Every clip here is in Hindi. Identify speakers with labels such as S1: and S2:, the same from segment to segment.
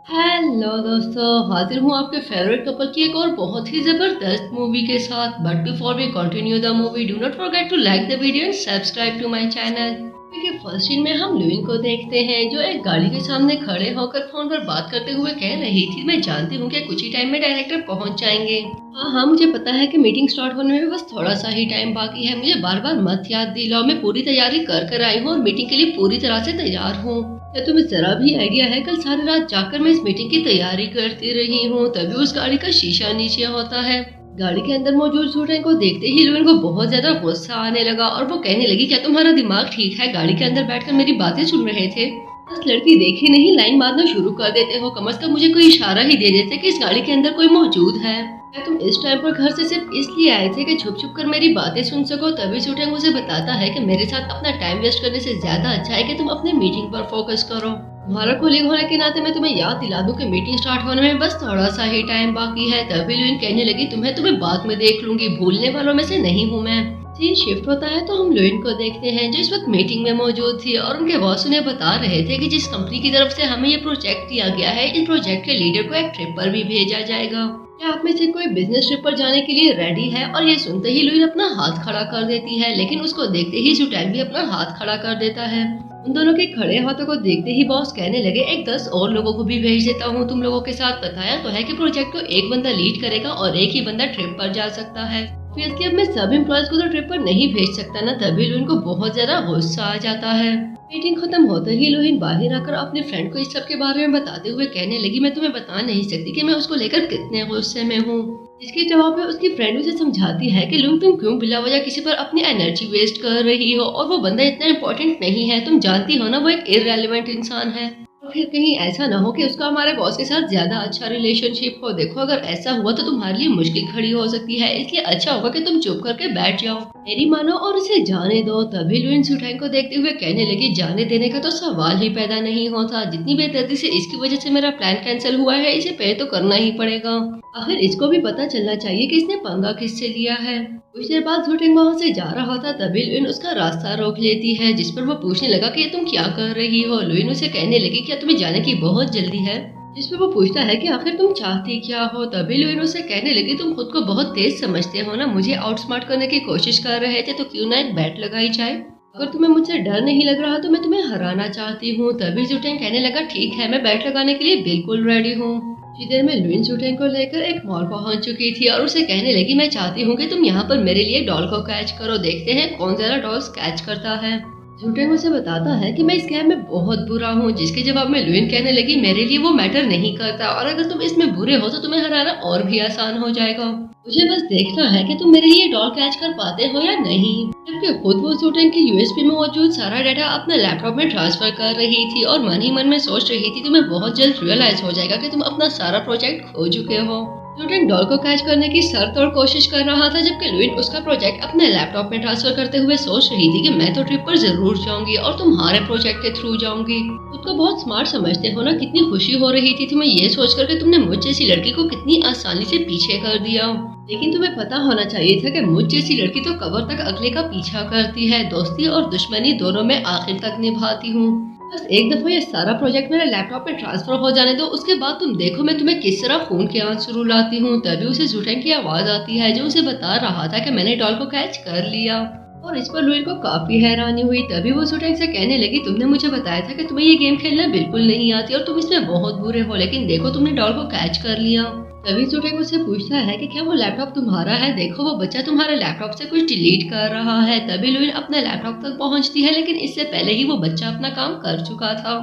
S1: हेलो दोस्तों, हाजिर हूँ आपके फेवरेट कपल की एक और बहुत ही जबरदस्त मूवी के साथ। But before we continue the movie, do not forget to like the video and subscribe to my channel. क्योंकि फर्स्ट सीन में हम लुइन को देखते हैं जो एक गाड़ी के सामने खड़े होकर फोन पर बात करते हुए कह रही थी, मैं जानती हूँ कि कुछ ही टाइम में डायरेक्टर पहुँच जाएंगे। हाँ हाँ, मुझे पता है कि मीटिंग स्टार्ट होने में बस थोड़ा सा ही टाइम बाकी है। मुझे बार बार मत याद दिलाओ, मैं पूरी तैयारी कर आई हूँ और मीटिंग के लिए पूरी तरह से तैयार हूँ। क्या तुम्हें जरा भी आइडिया है, कल सारी रात जाकर मैं इस मीटिंग की तैयारी करती रही हूँ, तभी उस गाड़ी का शीशा नीचे होता है। गाड़ी के अंदर मौजूद स्टूडेंट को देखते ही लुइन को बहुत ज्यादा गुस्सा आने लगा और वो कहने लगी, क्या तुम्हारा दिमाग ठीक है? गाड़ी के अंदर बैठकर मेरी बातें सुन रहे थे? बस लड़की देखी नहीं लाइन मारना शुरू कर देते हो। कम से कम मुझे कोई इशारा ही दे देते कि इस गाड़ी के अंदर कोई मौजूद है। क्या तुम इस टाइम पर घर से सिर्फ इसलिए आए थे कि छुप छुप कर मेरी बातें सुन सको? तभी शूटिंग उसे बताता है कि मेरे साथ अपना टाइम वेस्ट करने से ज्यादा अच्छा है कि तुम अपने मीटिंग पर फोकस करो। तुम्हारा कोलीग होने के नाते मैं तुम्हें याद दिला दूं कि मीटिंग स्टार्ट होने में बस थोड़ा सा ही टाइम बाकी है। तभी लुइन कहने लगी, तुम्हें बाद में देख लूंगी, भूलने वालों में से नहीं हूँ मैं। सीन शिफ्ट होता है तो हम लुइन को देखते हैं जो इस वक्त मीटिंग में मौजूद थी और उनके बॉस उन्हें बता रहे थे कि जिस कंपनी की तरफ से हमें ये प्रोजेक्ट दिया गया है, इस प्रोजेक्ट के लीडर को एक ट्रिप पर भी भेजा जाएगा। क्या आप में से कोई बिजनेस ट्रिप पर जाने के लिए रेडी है? और ये सुनते ही लुइन अपना हाथ खड़ा कर देती है, लेकिन उसको देखते ही जुटैन भी अपना हाथ खड़ा कर देता है। उन दोनों के खड़े हाथों को देखते ही बॉस कहने लगे, एक 10 और लोगों को भी भेज देता हूँ तुम लोगों के साथ। बताया तो है कि प्रोजेक्ट को एक बंदा लीड करेगा और एक ही बंदा ट्रिप पर जा सकता है। फिर इसके अब मैं सब एम्प्लॉयज को तो ट्रिप पर नहीं भेज सकता ना। तभी लुइन को बहुत ज्यादा गुस्सा आ जाता है। मीटिंग खत्म होते ही लुइन बाहर आकर अपने फ्रेंड को इस सब के बारे में बताते हुए कहने लगी, मैं तुम्हें बता नहीं सकती कि मैं उसको लेकर कितने गुस्से में हूँ। इसके जवाब में उसकी फ्रेंड उसे समझाती है कि लुइन, तुम क्यों बिला वजह किसी पर अपनी एनर्जी वेस्ट कर रही हो, और वो बंदा इतना इम्पोर्टेंट नहीं है, तुम जानती हो ना वो एक इररेलेवेंट इंसान है। और फिर कहीं ऐसा ना हो कि उसका हमारे बॉस के साथ ज्यादा अच्छा रिलेशनशिप हो। देखो अगर ऐसा हुआ तो तुम्हारे लिए मुश्किल खड़ी हो सकती है, इसलिए अच्छा होगा कि तुम चुप करके बैठ जाओ, मेरी मानो और इसे जाने दो। तभी लुइन सुटैंग को देखते हुए कहने लगी, जाने देने का तो सवाल ही पैदा नहीं होता। जितनी बेदर्दी से इसकी वजह से मेरा प्लान कैंसिल हुआ है, इसे पे तो करना ही पड़ेगा। आखिर इसको भी पता चलना चाहिए कि इसने पंगा किससे लिया है। कुछ देर बाद सुटैंग वहाँ से जा रहा था, तभी लुइन उसका रास्ता रोक लेती है, जिस पर वो पूछने लगा कि तुम क्या कर रही हो। लुइन उसे कहने लगी, क्या तुम्हें जाने की बहुत जल्दी है? जिस पर वो पूछता है कि आखिर तुम चाहती क्या हो। तभी लुइन उसे कहने लगी, तुम खुद को बहुत तेज समझते हो ना, मुझे आउटस्मार्ट करने की कोशिश कर रहे थे तो क्यों ना एक बैट लगाई जाए। अगर तुम्हें मुझसे डर नहीं लग रहा तो मैं तुम्हें हराना चाहती हूँ। तभी सुटैंग कहने लगा, ठीक है, मैं बैट लगाने के लिए बिल्कुल रेडी हूँ। कुछ देर में लुइन सुटैंग को लेकर एक मॉल पहुंच चुकी थी और उसे कहने लगी, मैं चाहती हूँ कि तुम यहाँ पर मेरे लिए डॉल को कैच करो, देखते हैं कौन ज्यादा डॉल्स कैच करता है। सुटैंग उसे बताता है कि मैं इस गेम में बहुत बुरा हूँ, जिसके जवाब में लुइन कहने लगी, मेरे लिए वो मैटर नहीं करता, और अगर तुम इसमें बुरे हो तो तुम्हें हराना और भी आसान हो जाएगा। मुझे बस देखना है कि तुम मेरे लिए डॉल कैच कर पाते हो या नहीं। जबकि खुद वो सुटैंग की यूएसबी में मौजूद सारा डाटा अपने लैपटॉप में ट्रांसफर कर रही थी और मन ही मन में सोच रही थी, तुम्हें बहुत जल्द रियलाइज हो जाएगा कि तुम अपना सारा प्रोजेक्ट खो चुके हो। सुटैंग डॉल को कैच करने की सरतोड़ कोशिश कर रहा था, जबकि लुइन उसका प्रोजेक्ट अपने लैपटॉप में ट्रांसफर करते हुए सोच रही थी कि मैं तो ट्रिप पर जरूर जाऊंगी और तुम्हारे प्रोजेक्ट के थ्रू जाऊंगी। खुद को बहुत स्मार्ट समझते हो ना। कितनी खुशी हो रही थी तुम्हें ये सोचकर कि तुमने मुझ जैसी लड़की को कितनी आसानी से पीछे कर दिया। लेकिन तुम्हें पता होना चाहिए था कि मुझ जैसी लड़की तो कबर तक अगले का पीछा करती है, दोस्ती और दुश्मनी दोनों में आखिर तक निभाती हूँ। बस एक दफा ये सारा प्रोजेक्ट मेरे लैपटॉप में ट्रांसफर हो जाने दो, उसके बाद तुम देखो मैं तुम्हें किस तरह खून के आंसू रुलाती हूँ। तभी उसे सुटैंग की आवाज आती है जो उसे बता रहा था कि मैंने डॉल को कैच कर लिया, और इस पर लुइन को काफी हैरानी हुई। तभी वो सुटैंग से कहने लगी, तुमने मुझे बताया था कि तुम्हें ये गेम खेलना बिल्कुल नहीं आती और तुम इसमें बहुत बुरे हो, लेकिन देखो तुमने डॉल को कैच कर लिया। तभी सुटैंग उससे पूछता है कि क्या वो लैपटॉप तुम्हारा है? देखो वो बच्चा तुम्हारे लैपटॉप से कुछ डिलीट कर रहा है। तभी लुइन अपने लैपटॉप तक पहुंचती है, लेकिन इससे पहले ही वो बच्चा अपना काम कर चुका था।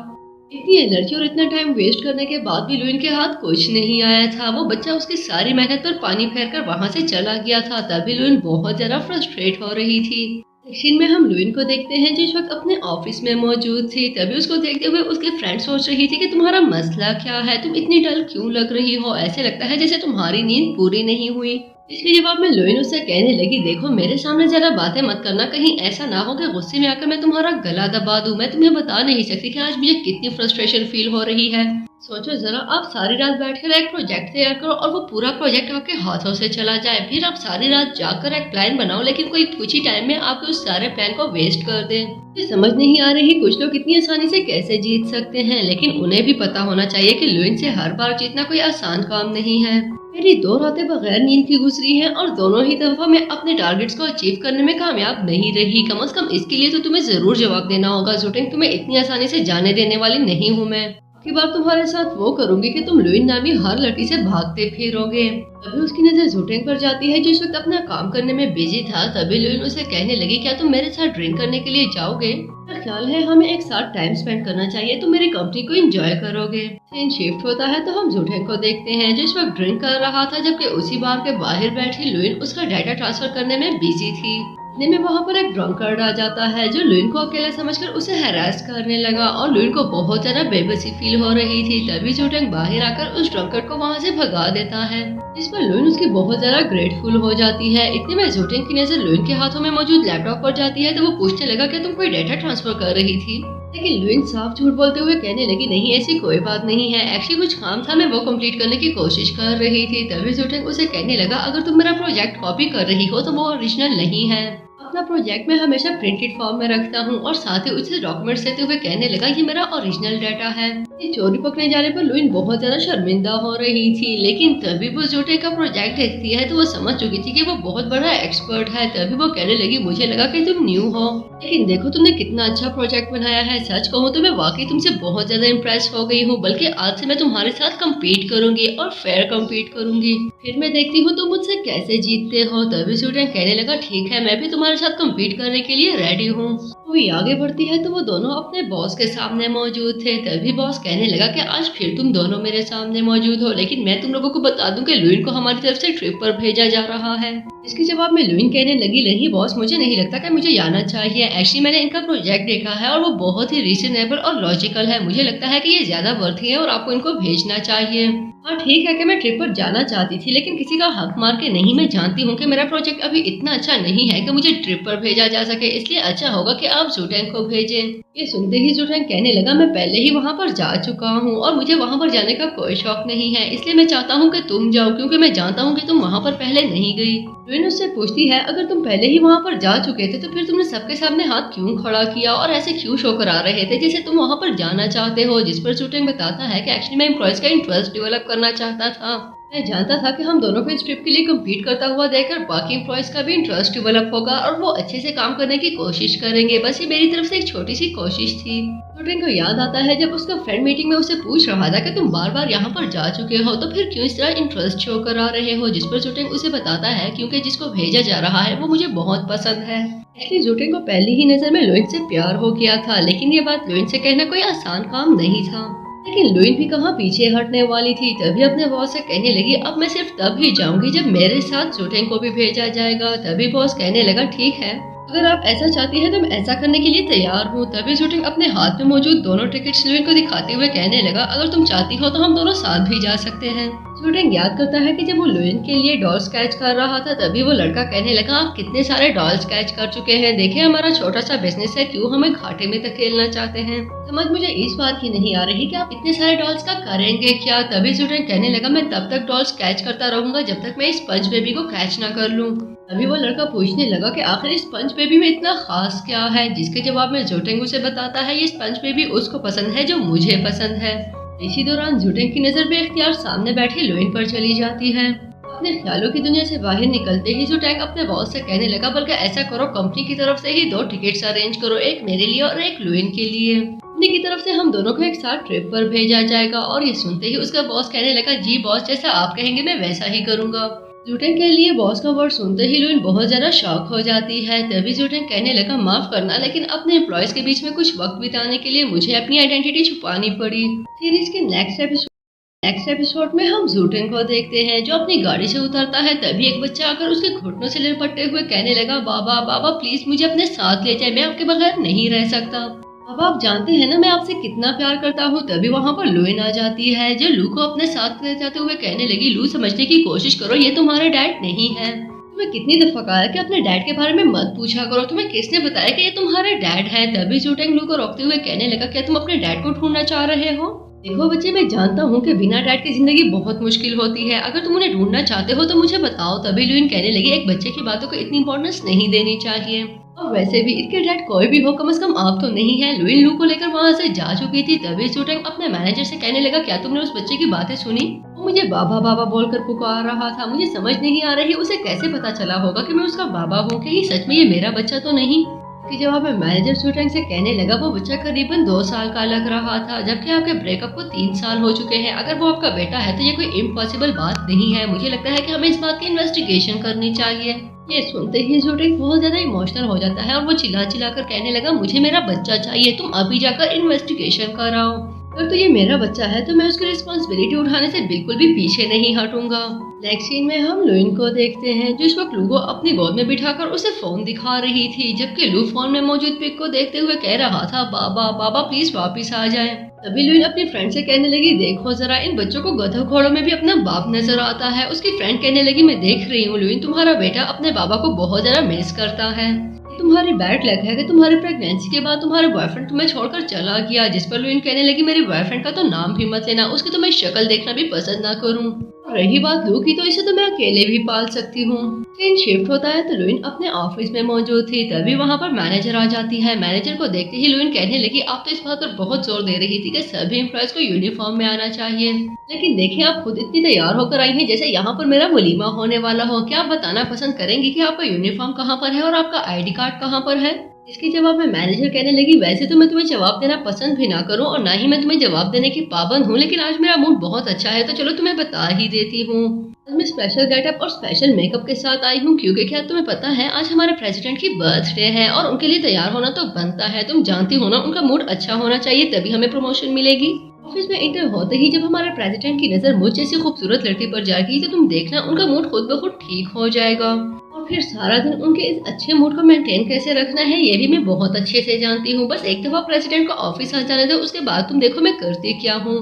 S1: इतनी एनर्जी और इतना टाइम वेस्ट करने के बाद भी लुइन के हाथ कुछ नहीं आया था। वो बच्चा उसकी सारी मेहनत पर पानी फेरकर वहां से चला गया था। तभी लुइन बहुत ज्यादा फ्रस्ट्रेट हो रही थी। सीन में हम लुइन को देखते हैं जो इस वक्त अपने ऑफिस में मौजूद थी। तभी उसको देखते हुए उसके फ्रेंड सोच रही थी कि तुम्हारा मसला क्या है, तुम इतनी डल क्यों लग रही हो, ऐसे लगता है जैसे तुम्हारी नींद पूरी नहीं हुई। इसके जवाब में लुइन उससे कहने लगी, देखो मेरे सामने ज्यादा बातें मत करना, कहीं ऐसा ना हो कि गुस्से में आकर मैं तुम्हारा गला दबा दूं। मैं तुम्हें बता नहीं सकती कि आज मुझे कितनी फ्रस्ट्रेशन फील हो रही है। सोचो जरा, आप सारी रात बैठकर एक प्रोजेक्ट तैयार करो और वो पूरा प्रोजेक्ट आपके हाथों से चला जाए। फिर आप सारी रात जाकर एक प्लान बनाओ, लेकिन कोई कुछ ही टाइम में आपके उस सारे प्लान को वेस्ट कर दे। ये समझ नहीं आ रही कुछ लोग इतनी आसानी से कैसे जीत सकते हैं, लेकिन उन्हें भी पता होना चाहिए कि लुइन से हर बार जीतना कोई आसान काम नहीं है। मेरी 2 रातें बगैर नींद की गुजरी हैं और दोनों ही दफा मैं अपने टारगेट्स को अचीव करने में कामयाब नहीं रही। कम से कम इसके लिए तो तुम्हें जरूर जवाब देना होगा ज़ुटेंग, तुम्हें इतनी आसानी से जाने देने वाली नहीं हूँ मैं। की बार तुम्हारे साथ वो करूंगी कि तुम लुइन नामी हर लड़की से भागते फिरोगे। तभी उसकी नजर ज़ुटेंग पर जाती है, जिस वक्त अपना काम करने में बिजी था। तभी लुइन उसे कहने लगी, क्या तुम मेरे साथ ड्रिंक करने के लिए जाओगे? मेरा ख्याल है हमें एक साथ टाइम स्पेंड करना चाहिए, तुम मेरी कंपनी को एंजॉय करोगे। सीन शिफ्ट होता है तो हम ज़ुटेंग को देखते हैं, जिस वक्त ड्रिंक कर रहा था, जबकि उसी बार के बाहर बैठी लुइन उसका डाटा ट्रांसफर करने में बिजी थी। इतने में वहाँ पर एक ड्रंकर्ड आ जाता है, जो लुइन को अकेला समझकर उसे हैरास करने लगा और लुइन को बहुत ज्यादा बेबसी फील हो रही थी। तभी ज़ुटेंग बाहर आकर उस ड्रंकर्ड को वहाँ से भगा देता है, जिस पर लुइन उसकी बहुत ज्यादा ग्रेटफुल हो जाती है। इतने में ज़ुटेंग की नजर लुइन के हाथों में मौजूद लैपटॉप पर जाती है, तो वो पूछने लगा, क्या तुम कोई डेटा ट्रांसफर कर रही थी? लेकिन लुइन साफ झूठ बोलते हुए कहने लगी, नहीं ऐसी कोई बात नहीं है, एक्चुअली कुछ काम था, मैं वो कंप्लीट करने की कोशिश कर रही थी। तभी ज़ुटेंग उसे कहने लगा, अगर तुम मेरा प्रोजेक्ट कॉपी कर रही हो तो वो ओरिजिनल नहीं है। अपना प्रोजेक्ट मैं हमेशा प्रिंटेड फॉर्म में रखता हूँ। और साथ ही उसे डॉक्यूमेंट्स देते हुए कहने लगा, ये मेरा ओरिजिनल डाटा है। ये चोरी पकड़े जाने पर लुइन बहुत ज्यादा शर्मिंदा हो रही थी, लेकिन तभी वो ज़ुटेंग का प्रोजेक्ट देखती है तो वो समझ चुकी थी कि वो बहुत बड़ा एक्सपर्ट है। तभी वो कहने लगी, मुझे लगा कि तुम न्यू हो, लेकिन देखो तुमने कितना अच्छा प्रोजेक्ट बनाया है। सच कहूँ तो मैं वाकई तुमसे बहुत ज्यादा इम्प्रेस हो गई हूँ, बल्कि आज से मैं तुम्हारे साथ कम्पीट करूंगी और फेयर कम्पीट करूंगी। फिर मैं देखती हूँ तुम मुझसे कैसे जीतते हो। तभी ज़ुटेंग कहने लगा, ठीक है, मैं भी तुम्हारे साथ कम्पीट करने के लिए रेडी हूँ। मूवी आगे बढ़ती है तो वो दोनों अपने बॉस के सामने मौजूद थे। तभी बॉस कहने लगा कि आज फिर तुम दोनों मेरे सामने मौजूद हो, लेकिन मैं तुम लोगों को बता दूं कि लुइन को हमारी तरफ से ट्रिप पर भेजा जा रहा है। इसके जवाब में लुइन कहने लगी, नहीं बॉस, मुझे नहीं लगता कि मुझे जाना चाहिए। एक्चुअली मैंने इनका प्रोजेक्ट देखा है और वो बहुत ही रीजनेबल और लॉजिकल है। मुझे लगता है कि ये ज्यादा वर्थी है और आपको इनको भेजना चाहिए। हाँ ठीक है कि मैं ट्रिप पर जाना चाहती थी, लेकिन किसी का हक मार के नहीं। मैं जानती हूँ कि मेरा प्रोजेक्ट अभी इतना अच्छा नहीं है कि मुझे ट्रिप पर भेजा जा सके, इसलिए अच्छा होगा कि आप ज़ुटेंग को भेजें। ये सुनते ही ज़ुटेंग कहने लगा, मैं पहले ही वहाँ पर जा चुका हूँ और मुझे वहाँ पर जाने का कोई शौक नहीं है, इसलिए मैं चाहता हूँ कि तुम जाओ, क्योंकि मैं जानता हूँ कि तुम वहाँ पर पहले नहीं गई। लुइन उससे पूछती है, अगर तुम पहले ही वहाँ पर जा चुके थे तो फिर तुमने सबके सामने हाथ क्यों खड़ा किया और ऐसे क्यों शो करा रहे थे जैसे तुम वहाँ पर जाना चाहते हो? जिस पर ज़ुटेंग बताता है कि एक्चुअली मैं एम्प्लॉयज का इंटरेस्ट डेवलप करना चाहता था। मैं जानता था कि हम दोनों को इस ट्रिप के लिए कम्पीट करता हुआ देखकर बाकी एम्प्लॉयज का भी इंटरेस्ट डेवलप होगा और वो अच्छे से काम करने की कोशिश करेंगे। बस ये मेरी तरफ से एक छोटी सी कोशिश थी। ज़ुटेंग को याद आता है जब उसका फ्रेंड मीटिंग में उसे पूछ रहा था कि तुम बार बार यहाँ पर जा चुके हो तो फिर क्यों इस तरह इंटरेस्ट शो करा रहे हो? जिस पर ज़ुटेंग उसे बताता है, क्योंकि जिसको भेजा जा रहा है वो मुझे बहुत पसंद है। इसलिए ज़ुटेंग को पहली ही नजर में लुइन से प्यार हो गया था, लेकिन ये बात लुइन से कहना कोई आसान काम नहीं था। लेकिन लुइन भी कहाँ पीछे हटने वाली थी। तभी अपने बॉस से कहने लगी, अब मैं सिर्फ तब ही जाऊंगी जब मेरे साथ ज़ुटेंग को भी भेजा जाएगा। तभी बॉस कहने लगा, ठीक है, अगर आप ऐसा चाहती हैं तो मैं ऐसा करने के लिए तैयार हूँ। तभी ज़ुटेंग अपने हाथ में मौजूद दोनों टिकट्स लुइन को दिखाते हुए कहने लगा, अगर तुम चाहती हो तो हम दोनों साथ भी जा सकते हैं। ज़ुटेंग याद करता है कि जब वो लुइन के लिए डॉल स्केच कर रहा था तभी वो लड़का कहने लगा, आप कितने सारे डॉल स्केच कर चुके हैं, देखिए हमारा छोटा सा बिजनेस है, क्यों हमें घाटे में धकेलना चाहते हैं? समझ मुझे इस बात की नहीं आ रही कि आप इतने सारे डॉल्स का करेंगे क्या? तभी ज़ुटेंग कहने लगा, मैं तब तक डॉल स्केच करता रहूंगा जब तक मैं इस स्पंज बेबी को कैच ना कर लूँ। तभी वो लड़का पूछने लगा कि आखिर इस स्पंज बेबी में इतना खास क्या है? जिसके जवाब में ज़ुटेंग उसे बताता है, ये स्पंज बेबी उसको पसंद है जो मुझे पसंद है। इसी दौरान ज़ुटेंग की नजर बेख्तियार सामने बैठी लुइन पर चली जाती है। अपने ख्यालों की दुनिया से बाहर निकलते ही ज़ुटेंग अपने बॉस से कहने लगा, बल्कि ऐसा करो, कंपनी की तरफ से ही 2 टिकट्स अरेंज करो, एक मेरे लिए और एक लुइन के लिए। कंपनी की तरफ से हम दोनों को एक साथ ट्रिप पर भेजा जाएगा। और ये सुनते ही उसका बॉस कहने लगा, जी बॉस, जैसा आप कहेंगे मैं वैसा ही करूँगा। ज़ुटेंग के लिए बॉस का वर्ड सुनते ही लुइन बहुत ज्यादा शॉक हो जाती है। तभी ज़ुटेंग कहने लगा, माफ करना, लेकिन अपने एम्प्लॉयज के बीच में कुछ वक्त बिताने के लिए मुझे अपनी आइडेंटिटी छुपानी पड़ी। सीरीज के नेक्स्ट एपिसोड में हम ज़ुटेंग को देखते हैं जो अपनी गाड़ी से उतरता है। तभी एक बच्चा आकर उसके घुटनों से लिपटते हुए कहने लगा, बाबा बाबा प्लीज मुझे अपने साथ ले जाए, मैं आपके बगैर नहीं रह सकता। अब आप जानते हैं ना मैं आपसे कितना प्यार करता हूँ। तभी वहाँ पर लुइन आ जाती है जो लू को अपने साथ ले जाते हुए कहने लगी, लू समझने की कोशिश करो, ये तुम्हारे डैड नहीं है। तुम्हें कितनी दफा कहा है कि अपने डैड के बारे में मत पूछा करो, तुम्हें किसने बताया कि ये तुम्हारे डैड है? तभी ज़ुटेंग लू को रोकते हुए कहने लगा, क्या तुम अपने डैड को ढूंढना चाह रहे हो? देखो बच्चे, मैं जानता हूँ कि बिना डैड की जिंदगी बहुत मुश्किल होती है। अगर तुम उन्हें ढूंढना चाहते हो तो मुझे बताओ। तभी लुइन कहने लगी, एक बच्चे की बातों को इतनी इंपॉर्टेंस नहीं देनी चाहिए। और वैसे भी इनके डैड कोई भी हो, कम से कम आप तो नहीं है। लुइन लू को लेकर वहाँ से जा चुकी थी। तभी जूटेंग अपने मैनेजर से कहने लगा, क्या तुमने उस बच्चे की बातें सुनी? वो मुझे बाबा बाबा बोलकर पुकार रहा था। मुझे समझ नहीं आ रही उसे कैसे पता चला होगा कि मैं उसका बाबा हूँ। कहीं सच में ये मेरा बच्चा तो नहीं? के जवाब में मैनेजर जूटेंग से कहने लगा, वो बच्चा करीबन 2 साल का लग रहा था, जबकि आपके ब्रेकअप को 3 साल हो चुके हैं। अगर वो आपका बेटा है तो ये कोई इम्पॉसिबल बात नहीं है। मुझे लगता है कि हमें इस बात की इन्वेस्टिगेशन करनी चाहिए। ये सुनते ही जूटेंग बहुत ज्यादा इमोशनल हो जाता है और वो चिल्ला चिल्ला कर कहने लगा, मुझे मेरा बच्चा चाहिए, तुम अभी जाकर इन्वेस्टिगेशन कराओ। अगर तो ये मेरा बच्चा है तो मैं उसकी रिस्पॉन्सिबिलिटी उठाने से बिल्कुल भी पीछे नहीं हटूंगा। नेक्स्ट सीन में हम लुइन को देखते हैं, जो इस वक्त लू को अपनी गोद में बिठाकर उसे फोन दिखा रही थी, जबकि लू फोन में मौजूद पिक को देखते हुए कह रहा था, बाबा बाबा प्लीज वापिस आ जाए। तभी लुइन अपनी फ्रेंड से कहने लगी, देखो जरा, इन बच्चों को गधों घोड़ों में भी अपना बाप नजर आता है। उसकी फ्रेंड कहने लगी, मैं देख रही हूँ लुइन, तुम्हारा बेटा अपने बाबा को बहुत ज्यादा मिस करता है। तुम्हारी बैड लक है कि तुम्हारी प्रेगनेंसी के बाद तुम्हारे बॉयफ्रेंड तुम्हें छोड़कर चला गया। जिस पर लुइन कहने लगी, मेरे बॉयफ्रेंड का तो नाम भी मत लेना, उसकी तो मैं शक्ल देखना भी पसंद ना करूं। रही बात लू की, तो इसे तो मैं अकेले भी पाल सकती हूँ। सीन शिफ्ट होता है तो लुइन अपने ऑफिस में मौजूद थी। तभी वहाँ पर मैनेजर आ जाती है। मैनेजर को देखते ही लुइन कहने लगी, आप तो इस बात पर बहुत जोर दे रही थी कि सभी एम्प्लॉयज को यूनिफॉर्म में आना चाहिए, लेकिन देखिए आप खुद इतनी तैयार होकर आई हैं जैसे यहाँ पर मेरा वलीमा होने वाला हो। क्या आप बताना पसंद करेंगी कि आपका यूनिफॉर्म कहाँ पर है और आपका ID कार्ड कहाँ पर है? इसके जवाब में मैनेजर कहने लगी, वैसे तो मैं तुम्हें जवाब देना पसंद भी ना करूं और ना ही मैं तुम्हें जवाब देने की पाबंद हूं, लेकिन आज मेरा मूड बहुत अच्छा है तो चलो तुम्हें बता ही देती हूँ। आज मैं स्पेशल गेटअप और स्पेशल मेकअप के साथ आई हूँ, क्योंकि क्या तुम्हें पता है आज हमारे प्रेसिडेंट की बर्थडे है और उनके लिए तैयार होना तो बनता है। तुम जानती हो ना, उनका मूड अच्छा होना चाहिए, तभी हमें प्रमोशन मिलेगी। ऑफिस में इंटर होते ही जब हमारे प्रेसिडेंट की नजर मुझ जैसी खूबसूरत लड़की पर जाएगी तो तुम देखना उनका मूड खुद ब खुद ठीक हो जाएगा। और फिर सारा दिन उनके इस अच्छे मूड को मेंटेन कैसे रखना है ये भी मैं बहुत अच्छे से जानती हूँ। बस एक दफा प्रेसिडेंट को ऑफिस आ जाने दो, उसके बाद तुम देखो मैं करती क्या हूँ।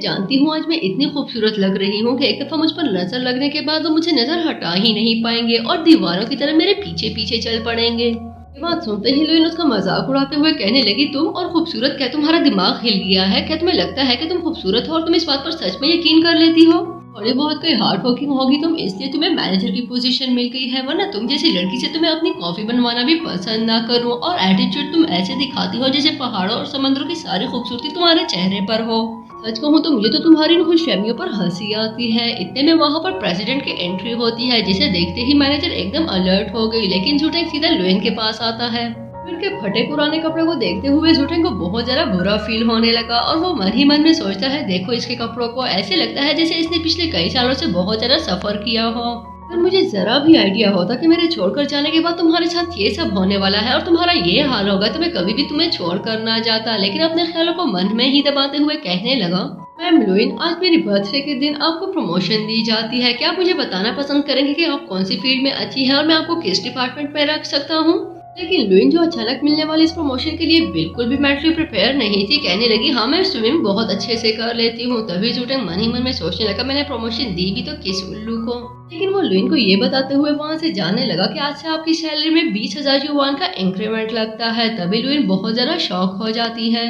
S1: जानती हूँ आज मैं इतनी खूबसूरत लग रही हूँ कि एक दफा मुझ पर नजर लगने के बाद वो मुझे नजर हटा ही नहीं पाएंगे और दीवारों की तरह मेरे पीछे पीछे चल पड़ेंगे। ये बात सुनते ही लुइन उसका मजाक उड़ाते हुए कहने लगी, तुम और खूबसूरत, क्या तुम्हारा दिमाग हिल गया है? क्या तुम्हें लगता है कि तुम खूबसूरत हो और तुम इस बात पर सच में यकीन कर लेती हो? थोड़ी बहुत कोई हार्ड वर्किंग होगी तुम, इसलिए तुम्हें मैनेजर की पोजीशन मिल गई है, वरना तुम जैसी लड़की से तुम्हें अपनी कॉफी बनवाना भी पसंद ना करूं। और एटीट्यूड तुम ऐसे दिखाती हो जैसे पहाड़ों और समुद्रों की सारी खूबसूरती तुम्हारे चेहरे पर हो। सच कहूँ तो मुझे तो तुम्हारी इन खुशफहमियों पर हंसी आती है। इतने में वहाँ पर प्रेसिडेंट की एंट्री होती है, जिसे देखते ही मैनेजर एकदम अलर्ट हो गई, लेकिन जूटेंग सीधा लुइन के पास आता है। लुइन के फटे पुराने कपड़े को देखते हुए जूटेंग को बहुत ज्यादा बुरा फील होने लगा और वो मन ही मन में सोचता है, देखो इसके कपड़ों को, ऐसे लगता है जैसे इसने पिछले कई सालों से बहुत ज्यादा सफर किया हो। अगर मुझे जरा भी आइडिया होता कि मेरे छोड़कर जाने के बाद तुम्हारे साथ ये सब होने वाला है और तुम्हारा ये हाल होगा तो मैं कभी भी तुम्हें छोड़ कर ना जाता। लेकिन अपने ख्यालों को मन में ही दबाते हुए कहने लगा, मैम लुइन, आज मेरी बर्थडे के दिन आपको प्रमोशन दी जाती है। क्या आप मुझे बताना पसंद करेंगे कि आप कौन सी फील्ड में अच्छी है और मैं आपको किस डिपार्टमेंट में रख सकता हूँ? लेकिन लुइन, जो अचानक मिलने वाली इस प्रमोशन के लिए बिल्कुल भी मेंटली प्रिपेयर नहीं थी, कहने लगी, हाँ मैं स्विमिंग बहुत अच्छे से कर लेती हूँ। तभी जूटेंग मन ही मन में सोचने लगा, मैंने प्रमोशन दी भी तो किस उल्लू को। लेकिन वो लुइन को ये बताते हुए वहाँ से जाने लगा कि आज से आपकी सैलरी में 20,000 युआन का इंक्रीमेंट लगता है। तभी लुइन बहुत ज्यादा शॉक हो जाती है।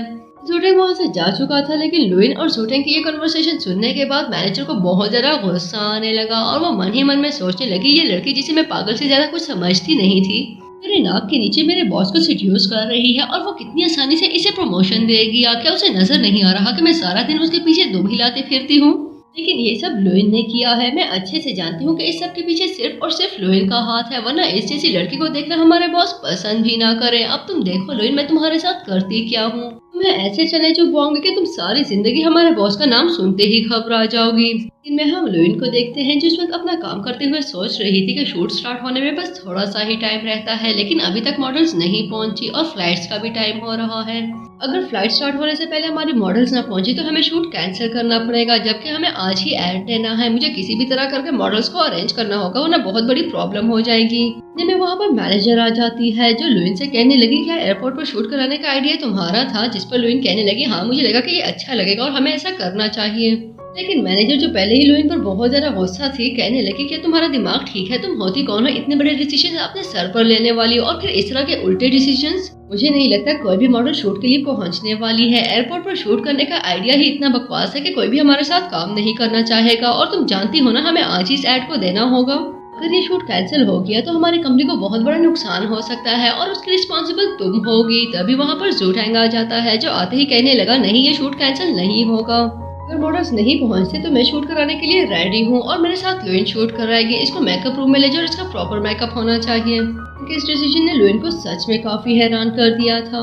S1: जूटेंग वहाँ से जा चुका था, लेकिन लुइन और जूटेंग की ये कन्वर्सेशन सुनने के बाद मैनेजर को बहुत ज्यादा गुस्सा आने लगा और वो मन ही मन में सोचने लगी, ये लड़की जिसे मैं पागल से ज्यादा कुछ समझती नहीं थी, मेरे नाक के नीचे मेरे बॉस को सिड्यूस कर रही है और वो कितनी आसानी से इसे प्रमोशन देगी। क्या उसे नजर नहीं आ रहा कि मैं सारा दिन उसके पीछे दुम हिलाते फिरती हूँ? लेकिन ये सब लुइन ने किया है। मैं अच्छे से जानती हूँ कि इस सब के पीछे सिर्फ और सिर्फ लुइन का हाथ है, वरना इस जैसी लड़की को देखना हमारे बॉस पसंद भी ना करे। अब तुम देखो लुइन, मैं तुम्हारे साथ करती क्या हूँ। मैं ऐसे चले चुपाऊंगी कि तुम सारी जिंदगी हमारे बॉस का नाम सुनते ही घबरा जाओगी। इनमें हम लुइन को देखते हैं, जिस वक्त अपना काम करते हुए सोच रही थी कि शूट स्टार्ट होने में बस थोड़ा सा ही टाइम रहता है, लेकिन अभी तक मॉडल्स नहीं पहुंची और फ्लाइट्स का भी टाइम हो रहा है। अगर फ्लाइट स्टार्ट होने से पहले हमारी मॉडल्स ना पहुंची तो हमें शूट कैंसिल करना पड़ेगा, जबकि हमें आज ही ऐड देना है। मुझे किसी भी तरह करके मॉडल्स को अरेंज करना होगा, वरना बहुत बड़ी प्रॉब्लम हो जाएगी। में वहाँ पर मैनेजर आ जाती है, जो लुइन से कहने लगी, क्या एयरपोर्ट पर शूट कराने का आइडिया तुम्हारा था? जिस पर लुइन कहने लगी, हाँ मुझे लगा कि ये अच्छा लगेगा और हमें ऐसा करना चाहिए। लेकिन मैनेजर, जो पहले ही लुइन पर बहुत ज्यादा गुस्सा थी, कहने लगी, क्या तुम्हारा दिमाग ठीक है? तुम होती कौन हो इतने बड़े डिसीजन अपने सर पर लेने वाली और फिर इस तरह के उल्टे डिसीजंस? मुझे नहीं लगता कोई भी मॉडल शूट के लिए पहुंचने वाली है। एयरपोर्ट पर शूट करने का आइडिया ही इतना बकवास है कि कोई भी हमारे साथ काम नहीं करना चाहेगा। और तुम जानती हो ना, हमें आज ही इस एड को देना होगा। अगर ये शूट कैंसिल हो गया तो हमारी कंपनी को बहुत बड़ा नुकसान हो सकता है और उसकी रिस्पॉन्सिबल तुम होगी। तभी वहाँ पर ज़ूटैंग आ जाता है, जो आते ही कहने लगा नहीं, ये शूट कैंसिल नहीं होगा। अगर मॉडल्स नहीं पहुंचते तो मैं शूट कराने के लिए रेडी हूँ और मेरे साथ लुइन शूट कराएगी। इसको मेकअप रूम में ले जाओ और इसका प्रॉपर मेकअप होना चाहिए। क्योंकि इस डिसीजन ने लुइन को सच में काफी हैरान कर दिया था।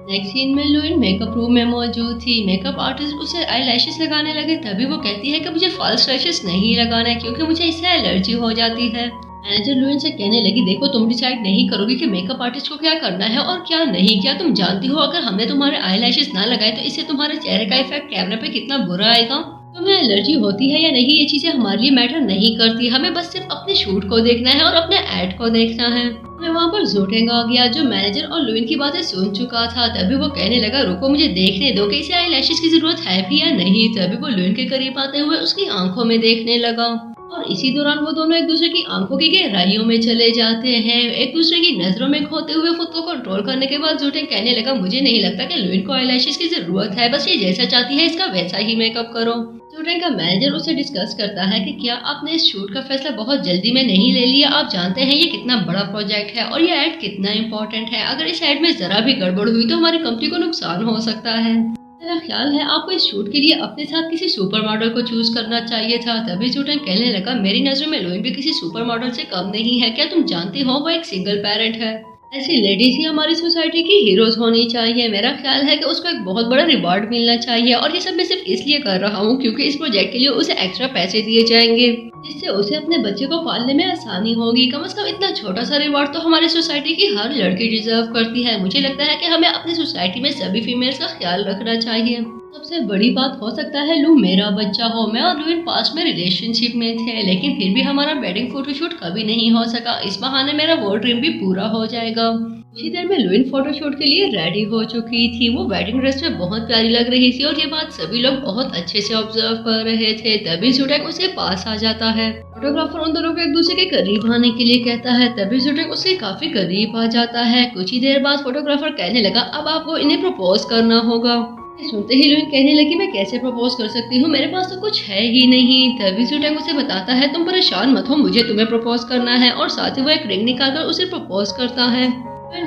S1: नेक्स्ट सीन में लुइन मेकअप रूम में मौजूद थी। मेकअप आर्टिस्ट उसे आई लैशेस लगाने लगे। तभी वो कहती है कि मुझे फॉल्स लैशेस नहीं लगाना है क्योंकि मुझे इससे एलर्जी हो जाती है। मैनेजर लुइन से कहने लगी, देखो तुम डिसाइड नहीं करोगी कि मेकअप आर्टिस्ट को क्या करना है और क्या नहीं। क्या तुम जानती हो अगर हमने तुम्हारे आई लैशेस ना लगाए तो इससे तुम्हारे चेहरे का इफेक्ट कैमरे पे कितना बुरा आएगा। तुम्हें एलर्जी होती है या नहीं, ये चीजें हमारे लिए मैटर नहीं करती। हमें बस सिर्फ अपने शूट को देखना है और अपने एड को देखना है। वहाँ पर ज़ूटैंग आ गया, जो मैनेजर और लुइन की बातें सुन चुका था। तभी वो कहने लगा, रुको मुझे देखने दो कि इसे आई लैशेस की जरूरत है भी या नहीं। तभी वो लुइन के करीब आते हुए उसकी आंखों में देखने लगा और इसी दौरान वो दोनों एक दूसरे की आंखों की गहराइयों में चले जाते हैं। एक दूसरे की नजरों में खोते हुए खुद को कंट्रोल करने के बाद ज़ूटैंग कहने लगा, मुझे नहीं लगता कि लुइन को आई लैशेस की जरूरत है, बस ये जैसा चाहती है इसका वैसा ही मेकअप करो। ज़ूटैंग का मैनेजर उसे डिस्कस करता है कि क्या आपने इस शूट का फैसला बहुत जल्दी में नहीं ले लिया। आप जानते हैं ये कितना बड़ा प्रोजेक्ट है और ये एड कितना इम्पोर्टेंट है। अगर इस एड में जरा भी गड़बड़ हुई तो हमारी कंपनी को नुकसान हो सकता है। मेरा ख्याल है आपको इस शूट के लिए अपने साथ किसी सुपर मॉडल को चूज करना चाहिए था। तभी ज़ूटैंग कहने लगा, मेरी नजरों में लुइन भी किसी सुपर मॉडल से कम नहीं है। क्या तुम जानती हो वो एक सिंगल पेरेंट है। ऐसी लेडीज ही हमारी सोसाइटी की हीरोज होनी चाहिए। मेरा ख्याल है कि उसको एक बहुत बड़ा रिवॉर्ड मिलना चाहिए और ये सब मैं सिर्फ इसलिए कर रहा हूँ क्योंकि इस प्रोजेक्ट के लिए उसे एक्स्ट्रा पैसे दिए जाएंगे, जिससे उसे अपने बच्चे को पालने में आसानी होगी। कम से कम इतना छोटा सा रिवॉर्ड तो हमारी सोसाइटी की हर लड़की डिजर्व करती है। मुझे लगता है कि हमें अपनी सोसाइटी में सभी फीमेल्स का ख्याल रखना चाहिए। सबसे बड़ी बात हो सकता है लू मेरा बच्चा हो। मैं और लुइन पास्ट में रिलेशनशिप में थे, लेकिन फिर भी हमारा वेडिंग फोटोशूट कभी नहीं हो सका। इस बहाने मेरा वो ड्रीम भी पूरा हो जाएगा। कुछ ही देर में लुइन फोटोशूट के लिए रेडी हो चुकी थी। वो वेडिंग ड्रेस में बहुत प्यारी लग रही थी और ये बात सभी लोग बहुत अच्छे से ऑब्जर्व कर रहे थे। तभी ज़ूटैंग उसके पास आ जाता है। फोटोग्राफर उन दोनों को एक दूसरे के करीब आने के लिए कहता है। तभी ज़ूटैंग उसके काफी करीब आ जाता है। कुछ ही देर बाद फोटोग्राफर कहने लगा, अब आपको इन्हें प्रपोज करना होगा। सुनते ही लुइन कहने लगी, मैं कैसे प्रपोज कर सकती हूँ, मेरे पास तो कुछ है ही नहीं। तभी ज़ूटैंग उसे बताता है, तुम परेशान मत हो, मुझे तुम्हें प्रपोज करना है। और साथ ही वो एक रिंग निकालकर उसे प्रपोज करता है।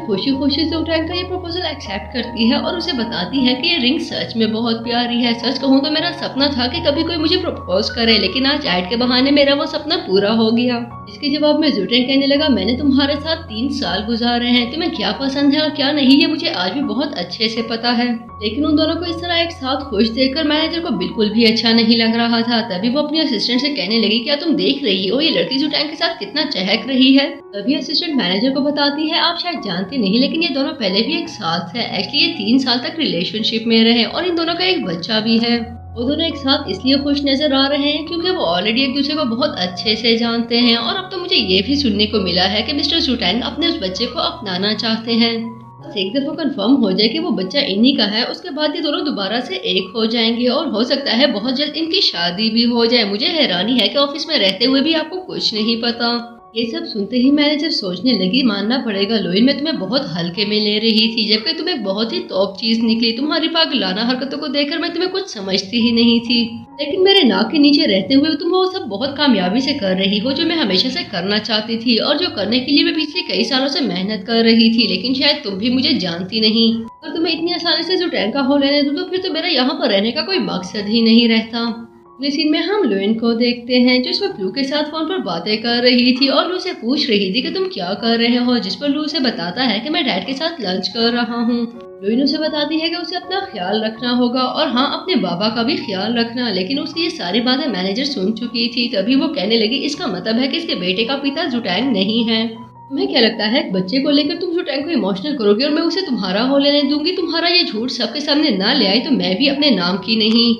S1: खुशी खुशी से ज़ूटैंग का ये प्रपोजल एक्सेप्ट करती है और उसे बताती है कि ये रिंग सच में बहुत प्यारी है। सच कहूँ तो मेरा सपना था कि कभी कोई मुझे प्रपोज करे, लेकिन आज ऐड के बहाने मेरा वो सपना पूरा हो गया। इसके जवाब में ज़ूटैंग कहने लगा, मैंने तुम्हारे साथ 3 साल गुजारे हैं, तुम्हें क्या पसंद है और क्या नहीं ये मुझे आज भी बहुत अच्छे से पता है। लेकिन उन दोनों को इस तरह एक साथ खुश देखकर मैनेजर को बिल्कुल भी अच्छा नहीं लग रहा था। तभी वो अपनी असिस्टेंट से कहने लगी, क्या तुम देख रही हो ये लड़की ज़ूटैंग के साथ कितना चहक रही है। तभी असिस्टेंट मैनेजर को बताती है, आप शायद जानते नहीं लेकिन ये दोनों पहले भी एक साथ है। एक्चुअली ये 3 साल तक रिलेशनशिप में रहे और इन दोनों का एक बच्चा भी है। वो दोनों एक साथ इसलिए खुश नजर आ रहे हैं क्योंकि वो ऑलरेडी एक दूसरे को बहुत अच्छे से जानते हैं। और अब तो मुझे ये भी सुनने को मिला है कि मिस्टर ज़ूटैंग अपने उस बच्चे को अपनाना चाहते हैं। बस एक दफा कंफर्म हो जाए कि वो बच्चा इन्हीं का है, उसके बाद ये दोनों दोबारा से एक हो जाएंगे और हो सकता है बहुत जल्द इनकी शादी भी हो जाए। मुझे हैरानी है कि ऑफिस में रहते हुए भी आपको कुछ नहीं पता। ये सब सुनते ही मैनेजर सोचने लगी, मानना पड़ेगा लुइन, मैं तुम्हें बहुत हल्के में ले रही थी, जबकि तुम एक बहुत ही टॉप चीज निकली। तुम्हारी पागलाना हरकतों को देखकर मैं तुम्हें कुछ समझती ही नहीं थी, लेकिन मेरे नाक के नीचे रहते हुए तुम वो सब बहुत कामयाबी से कर रही हो जो मैं हमेशा से करना चाहती थी और जो करने के लिए मैं पिछले कई सालों से मेहनत कर रही थी। लेकिन शायद तुम भी मुझे जानती नहीं। और तुम्हें इतनी आसानी से ज़ूटैंग का हो लेने दूं तो फिर तो मेरा यहाँ पर रहने का कोई मकसद ही नहीं रहता। अगले सीन में हम लुइन को देखते हैं, जो इसमें ब्लू के साथ फोन पर बातें कर रही थी और लू से पूछ रही थी कि तुम क्या कर रहे हो, जिस पर लू उसे बताता है कि मैं डैड के साथ लंच कर रहा हूँ। लुइन उसे बताती है कि उसे अपना ख्याल रखना होगा और हाँ, अपने बाबा का भी ख्याल रखना। लेकिन उसकी ये सारी बातें मैनेजर सुन चुकी थी। तभी वो कहने लगी, इसका मतलब है कि इसके बेटे का पिता ज़ूटैंग नहीं है। तुम्हें क्या लगता है बच्चे को लेकर तुम ज़ूटैंग को इमोशनल करोगे और मैं उसे तुम्हारा हो लेने दूंगी? तुम्हारा ये झूठ सबके सामने ना ले आई तो मैं भी अपने नाम की नहीं।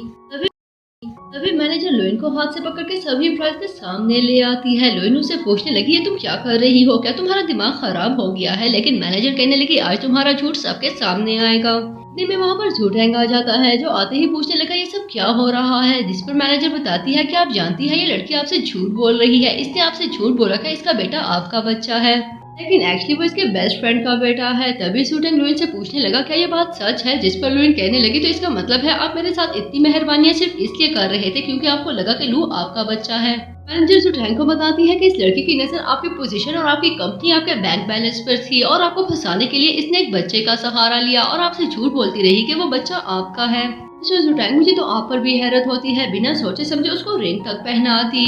S1: तभी मैनेजर लुइन को हाथ से पकड़ के सभी एम्प्लॉयज के सामने ले आती है। लुइन उसे पूछने लगी, ये तुम क्या कर रही हो, क्या तुम्हारा दिमाग खराब हो गया है? लेकिन मैनेजर कहने लगी, आज तुम्हारा झूठ सबके सामने आएगा। इतने में वहाँ पर ज़ूटैंग आ जाता है, जो आते ही पूछने लगा, ये सब क्या हो रहा है? जिस पर मैनेजर बताती है कि आप जानती है ये लड़की आपसे झूठ बोल रही है, इसने आपसे झूठ बोला कि इसका बेटा आपका बच्चा है। लेकिन एक्चुअली वो इसके बेस्ट फ्रेंड का बेटा है। तभी सूटेंग लुइन से पूछने लगा क्या ये बात सच है, जिस पर लुइन कहने लगी तो इसका मतलब है आप मेरे साथ इतनी मेहरबानियां सिर्फ इसलिए कर रहे थे क्योंकि आपको लगा कि लू आपका बच्चा है। मैनेजर सूटेंग को बताती है कि इस लड़की की नजर आपकी पोजीशन और आपकी कंपनी आपके बैंक बैलेंस पर थी और आपको फंसाने के लिए इसने एक बच्चे का सहारा लिया और आपसे झूठ बोलती रही कि वो बच्चा आपका है। सूटेंग मुझे तो आप पर भी हैरत होती है, बिना सोचे समझे उसको रिंग तक पहना दी।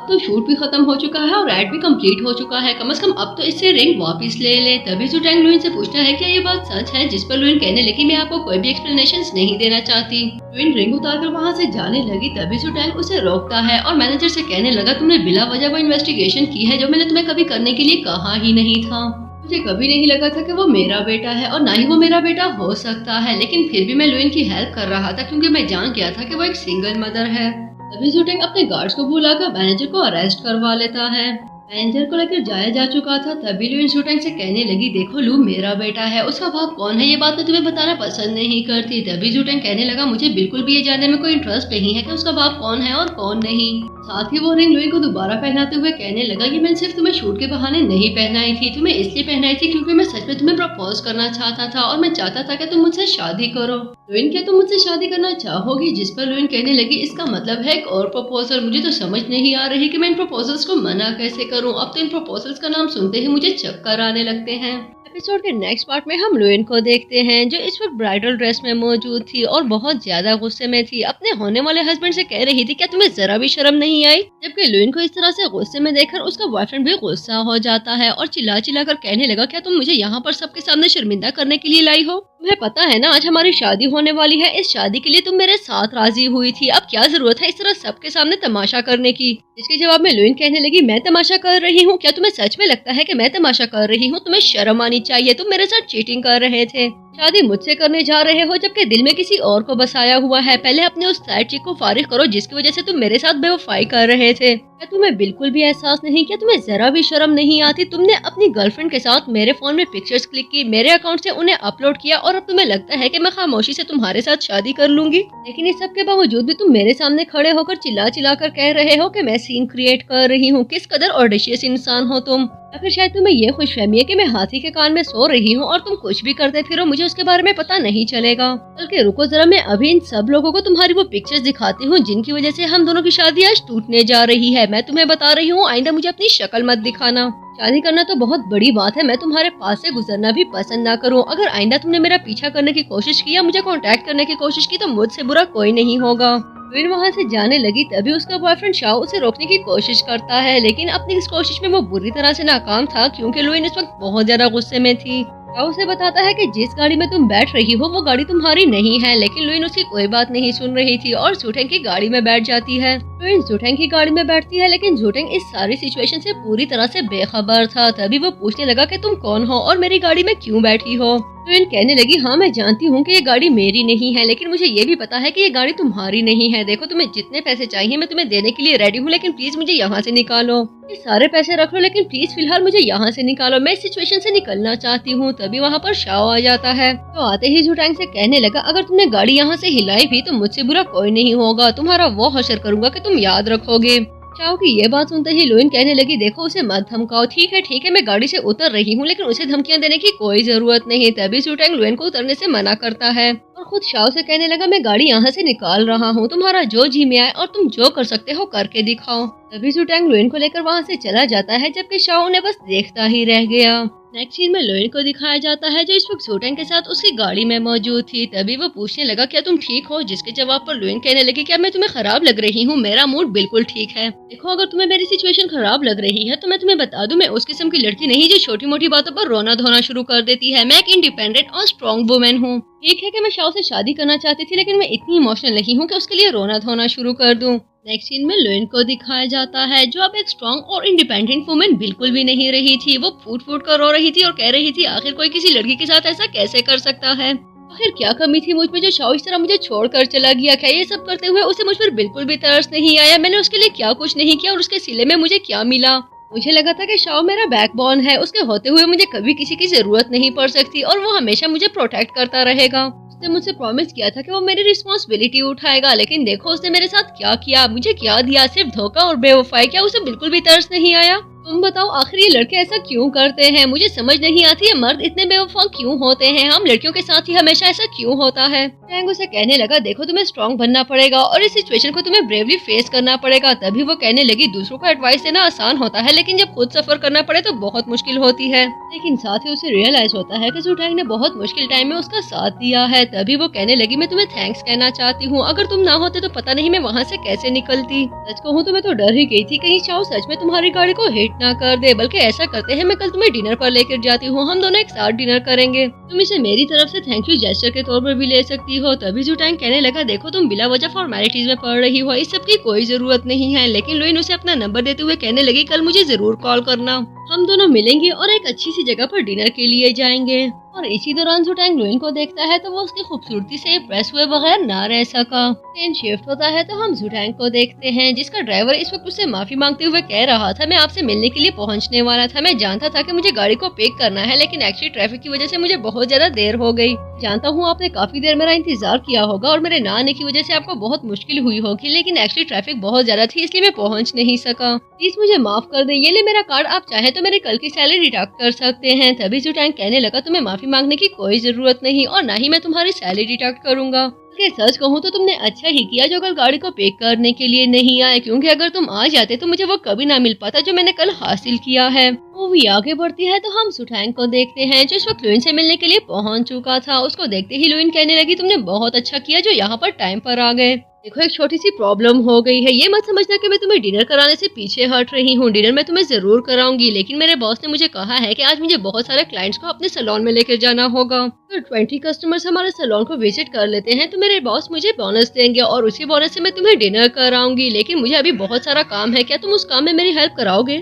S1: तो शूट भी खत्म हो चुका है और एड भी कंप्लीट हो चुका है, कम से कम अब तो इससे रिंग वापस ले ले। तभी सूटेंग लुइन से पूछता है क्या ये बात सच है, जिस पर लुइन कहने लगी मैं आपको कोई भी एक्सप्लेनेशंस नहीं देना चाहती। लुइन रिंग उतारकर वहाँ से जाने लगी। तभी सूटेंग उसे रोकता है और मैनेजर से कहने लगा तुमने बिला वजह वो इन्वेस्टिगेशन की है जो मैंने तुम्हें कभी करने के लिए कहा ही नहीं था। मुझे कभी नहीं लगा था कि वो मेरा बेटा है और ना ही वो मेरा बेटा हो सकता है, लेकिन फिर भी मैं लुइन की हेल्प कर रहा था क्योंकि मैं जान गया था कि वो एक सिंगल मदर है। तभी सूटेंग अपने गार्ड्स को बुलाकर मैनेजर को अरेस्ट करवा लेता है। मैनेजर को लेकर जाया जा चुका था। तभी लुइन सूटेंग से कहने लगी देखो लू मेरा बेटा है, उसका बाप कौन है ये बात मैं तुम्हें बताना पसंद नहीं करती। तभी सूटेंग कहने लगा मुझे बिल्कुल भी ये जानने में कोई इंटरेस्ट नहीं है कि उसका बाप कौन है और कौन नहीं। साथ ही वो रिंग लुइन को दोबारा पहनाते हुए कहने लगा ये मैंने सिर्फ तुम्हें शूट के बहाने नहीं पहनाई थी, तुम्हें इसलिए पहनाई थी क्योंकि मैं सच में तुम्हें प्रपोज करना चाहता था और मैं चाहता था कि तुम मुझसे शादी करो। लुइन क्या तुम मुझसे शादी करना चाहोगी, जिस पर लुइन कहने लगी इसका मतलब है एक और प्रपोजल। मुझे तो समझ नहीं आ रही कि मैं इन प्रपोजल्स को मना कैसे करूं, अब तो इन प्रपोजल्स का नाम सुनते ही मुझे चक्कर आने लगते हैं। एपिसोड के नेक्स्ट पार्ट में हम लुइन को देखते हैं जो इस वक्त ब्राइडल ड्रेस में मौजूद थी और बहुत ज्यादा गुस्से में थी। अपने होने वाले हस्बैंड से कह रही थी क्या तुम्हें जरा भी शर्म नहीं आई, जबकि लुइन को इस तरह से गुस्से में देखकर उसका बॉयफ्रेंड भी गुस्सा हो जाता है और चिल्ला चिल्ला कर कहने लगा क्या तुम मुझे यहाँ पर सबके सामने शर्मिंदा करने के लिए लाई हो, तुम्हें पता है ना आज हमारी शादी होने वाली है, इस शादी के लिए तुम मेरे साथ राजी हुई थी, अब क्या जरूरत है इस तरह सबके सामने तमाशा करने की। इसके जवाब में लुइन कहने लगी मैं तमाशा कर रही हूँ, क्या तुम्हें सच में लगता है कि मैं तमाशा कर रही हूँ, तुम्हें शर्म आनी चाहिए, तुम मेरे साथ चीटिंग कर रहे थे, शादी मुझसे करने जा रहे हो जबकि दिल में किसी और को बसाया हुआ है, पहले अपने उस साइड चिक को फारिग करो जिसकी वजह से तुम मेरे साथ बेवफाई कर रहे थे। क्या तुम्हें बिल्कुल भी एहसास नहीं, क्या तुम्हें जरा भी शर्म नहीं आती, तुमने अपनी गर्लफ्रेंड के साथ मेरे फोन में पिक्चर्स क्लिक की, मेरे अकाउंट से उन्हें अपलोड किया और अब तुम्हें लगता है कि मैं खामोशी से तुम्हारे साथ शादी कर लूंगी, लेकिन इस सब के बावजूद भी तुम मेरे सामने खड़े होकर चिल्ला चिल्ला कर कह रहे हो कि मैं सीन क्रिएट कर रही हूँ, किस कदर ऑडेशियस इंसान हो तुम। या फिर शायद तुम्हें ये खुशफहमी है कि मैं हाथी के कान में सो रही हूँ और तुम कुछ भी करते फिरो मुझे उसके बारे में पता नहीं चलेगा। बल्कि रुको जरा, मैं अभी इन सब लोगों को तुम्हारी वो पिक्चर्स दिखाती हूँ जिनकी वजह से हम दोनों की शादी आज टूटने जा रही है। मैं तुम्हें बता रही हूँ आइंदा मुझे अपनी शक्ल मत दिखाना, शादी करना तो बहुत बड़ी बात है, मैं तुम्हारे पास से गुजरना भी पसंद ना करूँ, अगर आइंदा तुमने मेरा पीछा करने की कोशिश की या मुझे कांटेक्ट करने की कोशिश की तो मुझसे बुरा कोई नहीं होगा। लुइन वहाँ से जाने लगी। तभी उसका बॉयफ्रेंड शाओ उसे रोकने की कोशिश करता है, लेकिन अपनी इस कोशिश में वो बुरी तरह से नाकाम था क्योंकि लुइन इस वक्त बहुत ज्यादा गुस्से में थी। शाओ उसे बताता है कि जिस गाड़ी में तुम बैठ रही हो वो गाड़ी तुम्हारी नहीं है, लेकिन लुइन उसकी कोई बात नहीं सुन रही थी और सूटेंग की गाड़ी में बैठ जाती है। लुइन सूटेंग की गाड़ी में बैठती है, लेकिन सूटेंग इस सारी सिचुएशन से पूरी तरह से बेखबर था। तभी वो पूछने लगा कि तुम कौन हो और मेरी गाड़ी में क्यों बैठी हो। लुइन कहने लगी हाँ मैं जानती हूँ कि ये गाड़ी मेरी नहीं है, लेकिन मुझे ये भी पता है कि ये गाड़ी तुम्हारी नहीं है, देखो तुम्हें जितने पैसे चाहिए मैं तुम्हें देने के लिए रेडी हूँ, लेकिन प्लीज मुझे यहाँ से निकालो, ये सारे पैसे रख लो लेकिन प्लीज फिलहाल मुझे यहाँ से निकालो, मैं इस सिचुएशन से निकलना चाहती हूँ। तभी वहाँ पर शाओ आ जाता है। तो आते ही सूटेंग से कहने लगा अगर तुमने गाड़ी यहाँ से हिलाई भी तो मुझसे बुरा कोई नहीं होगा, तुम्हारा वो हशर करूंगा कि तुम याद रखोगे। शाओ की ये बात सुनते ही लुइन कहने लगी देखो उसे मत धमकाओ, ठीक है मैं गाड़ी से उतर रही हूँ लेकिन उसे धमकियां देने की कोई जरूरत नहीं। तभी सूटेंग लुइन को उतरने से मना करता है और खुद शाओ से कहने लगा मैं गाड़ी यहाँ से निकाल रहा हूँ, तुम्हारा जो जी में आए और तुम जो कर सकते हो करके दिखाओ। तभी सूटेंग लुइन को लेकर वहाँ से चला जाता है, जबकि शाओ उन्हें बस देखता ही रह गया। नेक्स्ट सीन में लुइन को दिखाया जाता है जो इस वक्त सूटेंग के साथ उसकी गाड़ी में मौजूद थी। तभी वो पूछने लगा क्या तुम ठीक हो, जिसके जवाब पर लुइन कहने लगी क्या मैं तुम्हें खराब लग रही हूँ, मेरा मूड बिल्कुल ठीक है। देखो अगर तुम्हें मेरी सिचुएशन खराब लग रही है तो मैं तुम्हें बता दूं मैं उस किस्म की लड़की नहीं जो छोटी मोटी बातों पर रोना धोना शुरू कर देती है, मैं एक इंडिपेंडेंट और स्ट्रॉन्ग वुमेन हूँ। ठीक है कि मैं शाओ से शादी करना चाहती थी लेकिन मैं इतनी इमोशनल नहीं हूँ कि उसके लिए रोना धोना शुरू कर दूं। नेक्स्ट सीन में लुइन को दिखाया जाता है जो अब एक स्ट्रॉन्ग और इंडिपेंडेंट वुमेन बिल्कुल भी नहीं रही थी। वो फूट फूट कर रो रही थी और कह रही थी आखिर कोई किसी लड़की के साथ ऐसा कैसे कर सकता है, आखिर क्या कमी थी मुझ में जो शाओ इस तरह मुझे छोड़कर चला गया, क्या ये सब करते हुए उसे मुझ पर बिल्कुल भी तरस नहीं आया, मैंने उसके लिए क्या कुछ नहीं किया और उसके सिले में मुझे क्या मिला। मुझे लगा था कि शाओ मेरा बैकबोन है, उसके होते हुए मुझे कभी किसी की जरूरत नहीं पड़ सकती और वो हमेशा मुझे प्रोटेक्ट करता रहेगा। उसने मुझसे प्रॉमिस किया था कि वो मेरी रिस्पॉन्सिबिलिटी उठाएगा, लेकिन देखो उसने मेरे साथ क्या किया, मुझे क्या दिया, सिर्फ धोखा और बेवफाई। क्या उसे बिल्कुल भी तरस नहीं आया। तुम बताओ आखिर ये लड़के ऐसा क्यों करते हैं? मुझे समझ नहीं आती, ये मर्द इतने बेवफा क्यों होते हैं? हम लड़कियों के साथ ही हमेशा ऐसा क्यों होता है? टैंग उसे कहने लगा, देखो तुम्हें स्ट्रॉन्ग बनना पड़ेगा और इस सिचुएशन को तुम्हें ब्रेवली फेस करना पड़ेगा। तभी वो कहने लगी, दूसरों को एडवाइस देना आसान होता है, लेकिन जब खुद सफर करना पड़े तो बहुत मुश्किल होती है। लेकिन साथ ही उसे रियलाइज होता है कि जू टैंग ने बहुत मुश्किल टाइम में उसका साथ दिया है। तभी वो कहने लगी, मैं तुम्हें थैंक्स कहना चाहती हूँ, अगर तुम ना होते तो पता नहीं मैं वहाँ से कैसे निकलती। सच कहूँ तो मैं तो डर ही गई थी कहीं शाओ सच में तुम्हारी गाड़ी को हिट ना कर दे। बल्कि ऐसा करते हैं, मैं कल तुम्हें डिनर पर लेकर जाती हूँ, हम दोनों एक साथ डिनर करेंगे। तुम इसे मेरी तरफ से थैंक यू जेस्चर के तौर पर भी ले सकती हो। तभी जू टैंग कहने लगा, देखो तुम बिला वजह फॉर्मेलिटीज में पड़ रही हो, इस सब की कोई जरूरत नहीं है। लेकिन लुइन उसे अपना नंबर देते हुए कहने लगी, कल मुझे जरूर कॉल करना, हम दोनों मिलेंगे और एक अच्छी सी जगह पर डिनर के लिए जाएंगे। और इसी दौरान जू टैंग लुइन को देखता है तो वो उसकी खूबसूरती से इम्प्रेस हुए बगैर ना रह सका। ट्रेन शिफ्ट होता है तो हम जू टैंग को देखते हैं, जिसका ड्राइवर इस वक्त उससे माफी मांगते हुए कह रहा था, मैं आपसे मिलने के लिए पहुंचने वाला था, मैं जानता था कि मुझे गाड़ी को पिक करना है, लेकिन एक्चुअली ट्रैफिक की वजह से मुझे बहुत ज्यादा देर हो गई। जानता हूँ आपने काफी देर मेरा इंतजार किया होगा और मेरे ना आने की वजह से आपको बहुत मुश्किल हुई होगी, लेकिन एक्चुअली ट्रैफिक बहुत ज्यादा थी इसलिए मैं पहुंच नहीं सका। प्लीज मुझे माफ कर दे, ये ले मेरा कार्ड, आप चाहे तो मेरे कल की सैलरी डिडक्ट कर सकते हैं। तभी जू टैंग कहने लगा, तुम्हें माफी मांगने की कोई जरूरत नहीं और ना ही मैं तुम्हारी सैलरी डिडक्ट करूंगा। सच कहूँ तो तुमने अच्छा ही किया जो कल गाड़ी को पिक करने के लिए नहीं आए, क्योंकि अगर तुम आ जाते तो मुझे वो कभी ना मिल पाता जो मैंने कल हासिल किया है। मूवी आगे बढ़ती है तो हम जू टैंग को देखते हैं, जो इस वक्त लुइन से मिलने के लिए पहुंच चुका था। उसको देखते ही लुइन कहने लगी, तुमने बहुत अच्छा किया जो यहाँ पर टाइम पर आ गए। देखो एक छोटी सी प्रॉब्लम हो गई है, ये मत समझना कि मैं तुम्हें डिनर कराने से पीछे हट रही हूँ। डिनर मैं तुम्हें जरूर कराऊंगी, लेकिन मेरे बॉस ने मुझे कहा है कि आज मुझे बहुत सारे क्लाइंट्स को अपने सैलून में लेकर जाना होगा। तो 20 कस्टमर्स हमारे सैलून को विजिट कर लेते हैं तो मेरे बॉस मुझे बोनस देंगे और उसी बोनस से मैं तुम्हें डिनर कराऊंगी। लेकिन मुझे अभी बहुत सारा काम है, क्या तुम उस काम में मेरी हेल्प कराओगे?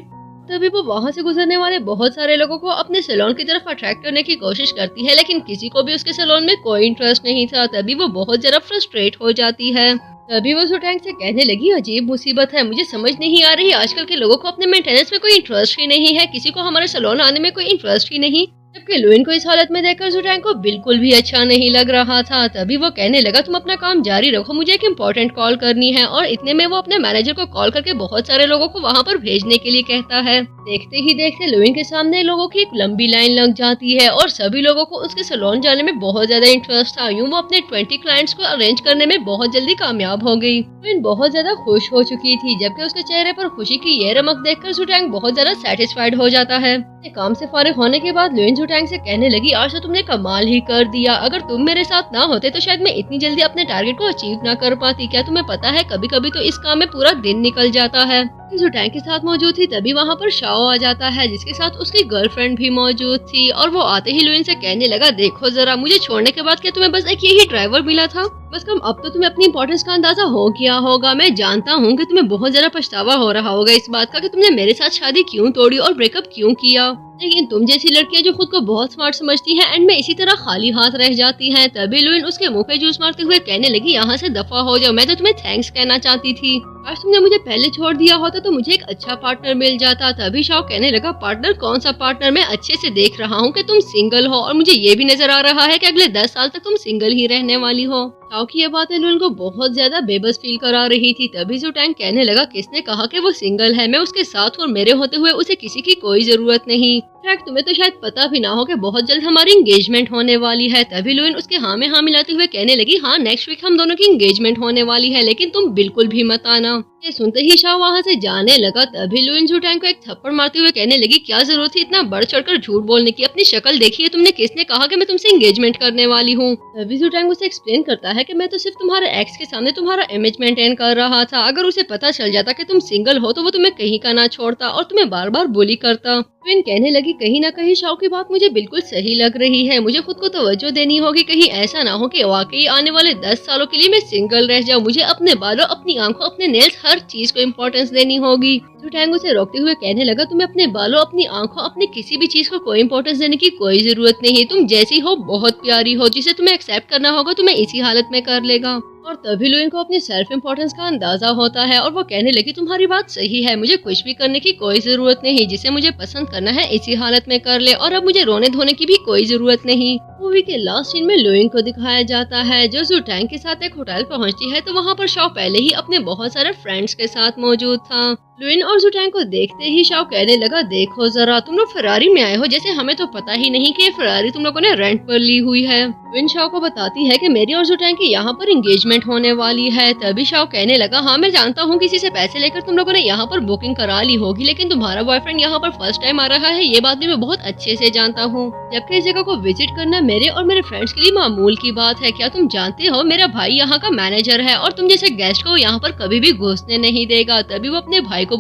S1: तभी वो वहाँ से गुजरने वाले बहुत सारे लोगों को अपने सैलून की तरफ अट्रैक्ट करने की कोशिश करती है, लेकिन किसी को भी उसके सैलून में कोई इंटरेस्ट नहीं था। तभी वो बहुत ज्यादा फ्रस्ट्रेट हो जाती है। तभी वो जू टैंग से कहने लगी, अजीब मुसीबत है, मुझे समझ नहीं आ रही आजकल के लोगों को अपने मेंटेनेंस में कोई इंटरेस्ट ही नहीं है, किसी को हमारे सैलून आने में कोई इंटरेस्ट ही नहीं। जबकि लुइन को इस हालत में देखकर जू टैंग को बिल्कुल भी अच्छा नहीं लग रहा था। तभी वो कहने लगा, तुम अपना काम जारी रखो, मुझे एक इम्पोर्टेंट कॉल करनी है। और इतने में वो अपने मैनेजर को कॉल करके बहुत सारे लोगों को वहाँ पर भेजने के लिए कहता है। देखते ही देखते लुइन के सामने लोगों की एक लंबी लाइन लग जाती है और सभी लोगों को उसके सैलून जाने में बहुत ज्यादा इंटरेस्ट था। यूँ वो अपने 20 क्लाइंट्स को अरेंज करने में बहुत जल्दी कामयाब हो गई। लुइन बहुत ज्यादा खुश हो चुकी थी, जबकि उसके चेहरे पर खुशी की ये रमक देखकर जू टैंग बहुत ज्यादा सेटिस्फाइड हो जाता है। काम से फारिग होने के बाद लुइन जू टैंग से कहने लगी, आज तो तुमने कमाल ही कर दिया, अगर तुम मेरे साथ ना होते तो शायद मैं इतनी जल्दी अपने टारगेट को अचीव ना कर पाती। क्या तुम्हें पता है कभी कभी तो इस काम में पूरा दिन निकल जाता है। जू टैंग के साथ मौजूद थी तभी वहाँ पर शाओ आ जाता है, जिसके साथ उसकी गर्लफ्रेंड भी मौजूद थी। और वो आते ही लुइन से कहने लगा, देखो जरा, मुझे छोड़ने के बाद क्या तुम्हें बस एक यही ड्राइवर मिला था? बस कम अब तो तुम्हें अपनी इंपॉर्टेंस का अंदाजा हो गया होगा। मैं जानता हूँ कि तुम्हें बहुत ज्यादा पछतावा हो रहा होगा इस बात का कि तुमने मेरे साथ शादी क्यों तोड़ी और ब्रेकअप क्यों किया, लेकिन तुम जैसी लड़कियां जो खुद को बहुत स्मार्ट समझती हैं एंड में इसी तरह खाली हाथ रह जाती हैं। तभी लुइन उसके मुंह पे जूस मारते हुए कहने लगी, यहाँ से दफा हो जाओ, मैं तो तुम्हें थैंक्स कहना चाहती थी, आज तुमने मुझे पहले छोड़ दिया होता तो मुझे एक अच्छा पार्टनर मिल जाता। तभी शाओ कहने लगा, पार्टनर? कौन सा पार्टनर? मैं अच्छे से देख रहा हूँ कि तुम सिंगल हो और मुझे ये भी नजर आ रहा है कि अगले 10 साल तक तुम सिंगल ही रहने वाली हो। शाओ की ये बातें लुइन को बहुत ज्यादा बेबस फील करा रही थी। तभी जू टैंग कहने लगा, किसने कहा कि वो सिंगल है? मैं उसके साथ और मेरे होते हुए उसे किसी की कोई जरूरत नहीं। तुम्हें तो शायद पता भी ना हो कि बहुत जल्द हमारी एंगेजमेंट होने वाली है। तभी लुइन उसके हाँ में हाँ मिलाते हुए कहने लगी, हाँ नेक्स्ट वीक हम दोनों की एंगेजमेंट होने वाली है, लेकिन तुम बिल्कुल भी मत आना। ये सुनते ही शाओ वहाँ से जाने लगा। तभी लुइन जू टैंग को एक थप्पड़ मारते हुए कहने लगी, क्या जरूरत थी इतना बढ़ चढ़कर झूठ बोलने की? अपनी शक्ल देखिए, तुमने किसने कहा कि मैं तुमसे एंगेजमेंट करने वाली हूँ? तभी जू टैंग उसे एक्सप्लेन करता है कि मैं तो सिर्फ तुम्हारे एक्स के सामने तुम्हारा इमेज मेंटेन कर रहा था। अगर उसे पता चल जाता कि तुम सिंगल हो तो वो तुम्हें कहीं का ना छोड़ता और तुम्हें बार बार बुली करता। लुइन कहने लगी, कहीं ना कहीं शाओ की बात मुझे बिल्कुल सही लग रही है, मुझे खुद को तवज्जो देनी होगी, कहीं ऐसा ना हो कि वाकई आने वाले 10 सालों के लिए मैं सिंगल रह जाऊं। मुझे अपने बालों, अपनी आंखों, अपने नेल्स, हर चीज को इम्पोर्टेंस देनी होगी। जू टैंग उसे रोकते हुए कहने लगा, तुम्हें अपने बालों, अपनी आंखों, अपनी किसी भी चीज को कोई इम्पोर्टेंस देने की कोई जरूरत नहीं। तुम जैसी हो बहुत प्यारी हो, जिसे तुम्हें एक्सेप्ट करना होगा तुम्हें इसी हालत में कर लेगा। और तभी लुइन को अपनी सेल्फ इम्पोर्टेंस का अंदाजा होता है और वो कहने लगी, तुम्हारी बात सही है, मुझे कुछ भी करने की कोई जरूरत नहीं, जिसे मुझे पसंद करना है इसी हालत में कर ले और अब मुझे रोने धोने की भी कोई जरूरत नहीं। मूवी के लास्ट सीन में लुइन को दिखाया जाता है जो जू टैंग के साथ एक होटल पहुंचती है तो वहाँ पर शाओ पहले ही अपने बहुत सारे फ्रेंड्स के साथ मौजूद था। लुइन और जुटैंग को देखते ही शाओ कहने लगा, देखो जरा, तुम लोग फरारी में आए हो, जैसे हमें तो पता ही नहीं कि ये फरारी तुम लोगों ने रेंट पर ली हुई है। लुइन शाओ को बताती है कि मेरी और जुटैंग की यहाँ पर एंगेजमेंट होने वाली है। तभी शाओ कहने लगा, हाँ मैं जानता हूँ किसी से पैसे लेकर तुम लोगों ने यहाँ पर बुकिंग करा ली होगी, लेकिन तुम्हारा बॉयफ्रेंड यहाँ पर फर्स्ट टाइम आ रहा है, ये बात भी मैं बहुत अच्छे से जानता हूँ। जबकि इस जगह को विजिट करना मेरे और मेरे फ्रेंड्स के लिए मामूल की बात है। क्या तुम जानते हो, मेरा भाई यहाँ का मैनेजर है और तुम जैसे गेस्ट को यहाँ पर कभी भी घुसने नहीं देगा। तभी वो अपने भाई को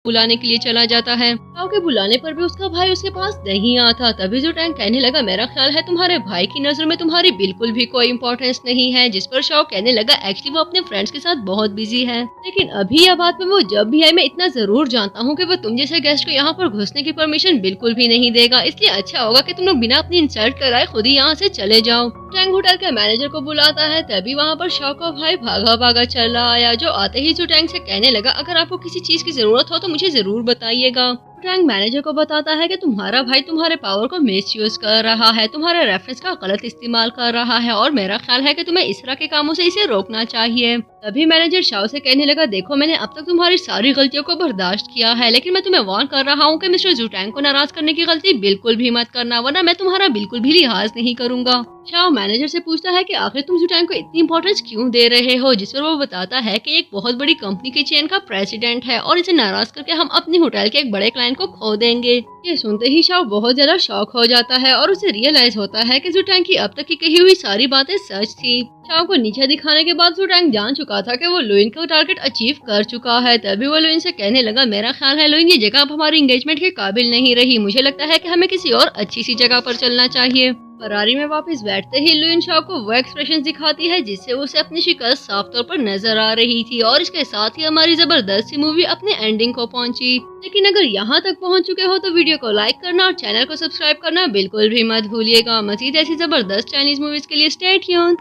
S1: बुलाने के लिए चला जाता है। शाओ के बुलाने पर भी उसका भाई उसके पास नहीं आता। तभी जुटैंग कहने लगा, मेरा ख्याल है तुम्हारे भाई की नजर में तुम्हारी बिल्कुल भी कोई इम्पोर्टेंस नहीं है। जिस पर शाओ कहने लगा, एक्चुअली वो अपने फ्रेंड्स के साथ बहुत बिजी है, लेकिन अभी यह बात में वो जब भी आए मैं इतना जरूर जानता हूँ कि वो तुम जैसे गेस्ट को यहाँ पर घुसने की परमिशन बिल्कुल भी नहीं देगा। इसलिए अच्छा होगा कि तुम लोग बिना अपनी इंसल्ट कराए खुद ही यहाँ से चले जाओ। जुटैंग होटल के मैनेजर को बुलाता है। तभी वहाँ पर शाओ का भाई भागा भागा चला आया, जो आते ही जुटैंग से कहने लगा, अगर आपको किसी चीज की जरूरत हो तो मुझे जरूर बताइएगा। जुटैंग मैनेजर को बताता है कि तुम्हारा भाई तुम्हारे पावर को मिसयूज कर रहा है, तुम्हारे रेफरेंस का गलत इस्तेमाल कर रहा है और मेरा ख्याल है कि तुम्हें इस तरह के कामों से इसे रोकना चाहिए। तभी मैनेजर शाओ से कहने लगा, देखो मैंने अब तक तुम्हारी सारी गलतियों को बर्दाश्त किया है, लेकिन मैं तुम्हें वार्न कर रहा हूँ कि मिस्टर जुटैंग को नाराज करने की गलती बिल्कुल भी मत करना, वरना मैं तुम्हारा बिल्कुल भी लिहाज नहीं करूंगा। शाओ मैनेजर से पूछता है कि आखिर तुम जुटैंग को इतनी इंपॉर्टेंस क्यों दे रहे हो, जिस पर वो बताता है कि एक बहुत बड़ी कंपनी की चेन का प्रेसिडेंट है और इसे नाराज करके हम अपनी होटल के एक बड़े क्लाइंट को खो देंगे। ये सुनते ही शाओ बहुत ज्यादा शॉक हो जाता है और उसे रियलाइज होता है कि जुटैंग की अब तक की कही हुई सारी बातें सच थी। शाओ को नीचे दिखाने के बाद जुटैंग जान चुका था कि वो लुइन का टारगेट अचीव कर चुका है। तभी वो लुइन से कहने लगा, मेरा ख्याल है लुइन, ये जगह अब हमारी एंगेजमेंट के काबिल नहीं रही, मुझे लगता है कि हमें किसी और अच्छी सी जगह पर चलना चाहिए। फरारी में वापस बैठते ही लुइन शाओ को वो एक्सप्रेशन दिखाती है जिससे उसे अपनी शिकस्त साफ तौर पर नजर आ रही थी। और इसके साथ ही हमारी जबरदस्त सी मूवी अपने एंडिंग को पहुंची। लेकिन अगर यहाँ तक पहुंच चुके हो तो वीडियो को लाइक करना और चैनल को सब्सक्राइब करना बिल्कुल भी मत भूलिएगा। मजीद ऐसी जबरदस्त चाइनीज मूवीज के लिए स्टे ट्यून्ड।